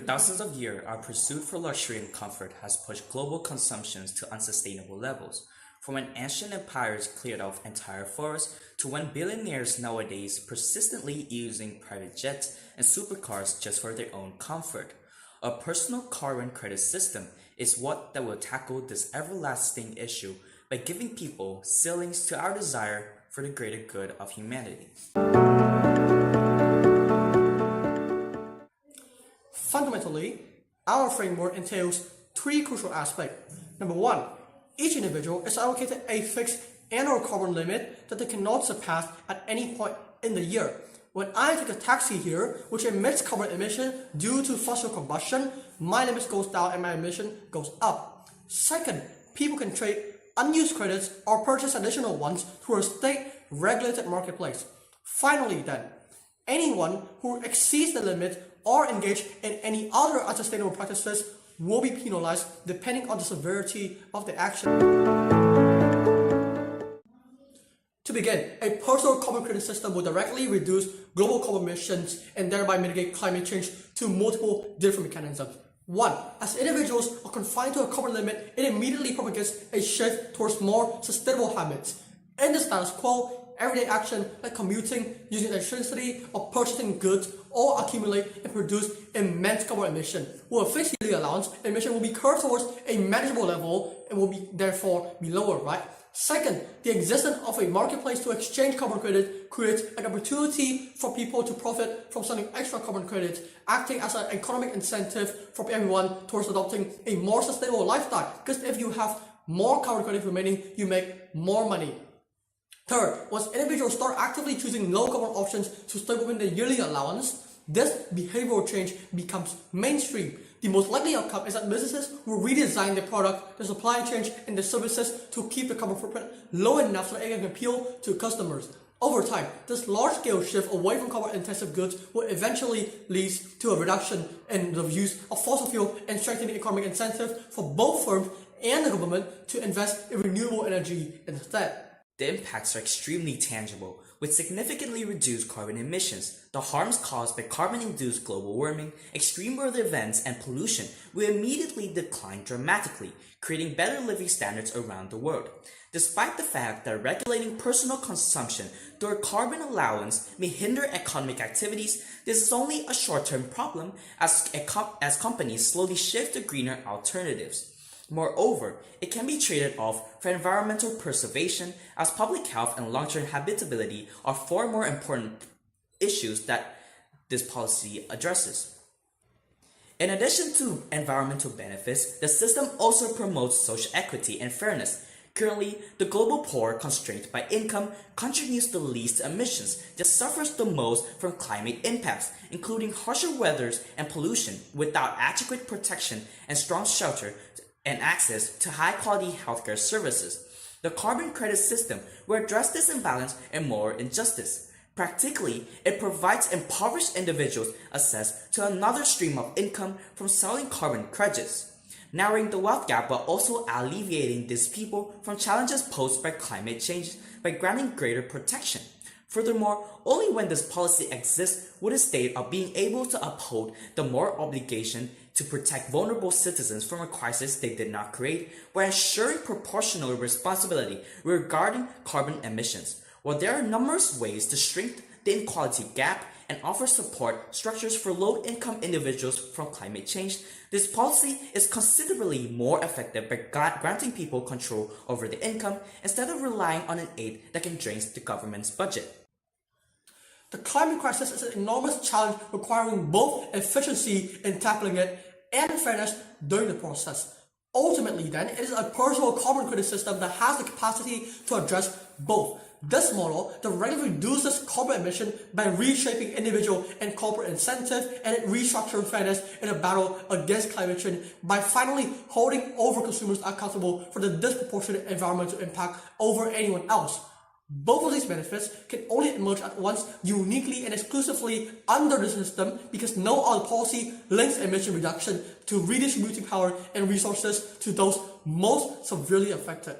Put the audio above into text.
thousands of years, our pursuit for luxury and comfort has pushed global consumptions to unsustainable levels. From when ancient empires cleared off entire forests to when billionaires nowadays persistently using private jets and supercars just for their own comfort. A personal carbon credit system is what that will tackle this everlasting issue by giving people ceilings to our desire for the greater good of humanity. Fundamentally, our framework entails three crucial aspects. Number one, each individual is allocated a fixed annual carbon limit that they cannot surpass at any point in the year. When I take a taxi here, which emits carbon emission due to fossil combustion, my limit goes down and my emission goes up. Second, people can trade unused credits or purchase additional ones through a state-regulated marketplace. Finally then, anyone who exceeds the limit or engage in any other unsustainable practices will be penalized depending on the severity of the action. To begin, a personal carbon credit system will directly reduce global carbon emissions and thereby mitigate climate change through multiple different mechanisms. One, as individuals are confined to a carbon limit, it immediately propagates a shift towards more sustainable habits. In the status quo, everyday action like commuting, using electricity, or purchasing goods all accumulate and produce immense carbon emission. With a fixed yearly allowance, emission will be curved towards a manageable level and will therefore be lower, right? Second, the existence of a marketplace to exchange carbon credit creates an opportunity for people to profit from selling extra carbon credits, acting as an economic incentive for everyone towards adopting a more sustainable lifestyle. Because if you have more carbon credit remaining, you make more money. Third, once individuals start actively choosing low carbon options to stay within their yearly allowance, this behavioral change becomes mainstream. The most likely outcome is that businesses will redesign their product, their supply chain, and their services to keep the carbon footprint low enough so that it can appeal to customers. Over time, this large-scale shift away from carbon-intensive goods will eventually lead to a reduction in the use of fossil fuel and strengthening economic incentives for both firms and the government to invest in renewable energy instead. The impacts are extremely tangible, with significantly reduced carbon emissions. The harms caused by carbon-induced global warming, extreme weather events, and pollution will immediately decline dramatically, creating better living standards around the world. Despite the fact that regulating personal consumption through a carbon allowance may hinder economic activities, this is only a short-term problem as companies slowly shift to greener alternatives. Moreover, it can be traded off for environmental preservation, as public health and long-term habitability are far more important issues that this policy addresses. In addition to environmental benefits, the system also promotes social equity and fairness. Currently, the global poor, constrained by income, contributes the least to emissions, yet suffers the most from climate impacts, including harsher weathers and pollution, without adequate protection and strong shelter and access to high-quality healthcare services. The carbon credit system will address this imbalance and moral injustice. Practically, it provides impoverished individuals access to another stream of income from selling carbon credits, narrowing the wealth gap while also alleviating these people from challenges posed by climate change by granting greater protection. Furthermore, only when this policy exists would a state of being able to uphold the moral obligation to protect vulnerable citizens from a crisis they did not create, while ensuring proportional responsibility regarding carbon emissions. While there are numerous ways to shrink the inequality gap and offer support structures for low-income individuals from climate change, this policy is considerably more effective by granting people control over their income instead of relying on an aid that can drain the government's budget. The climate crisis is an enormous challenge requiring both efficiency in tackling it and fairness during the process. Ultimately then, it is a personal carbon credit system that has the capacity to address both. This model directly reduces carbon emission by reshaping individual and corporate incentives, and it restructures fairness in a battle against climate change by finally holding over consumers accountable for the disproportionate environmental impact over anyone else. Both of these benefits can only emerge at once uniquely and exclusively under the system because no other policy links emission reduction to redistributing power and resources to those most severely affected.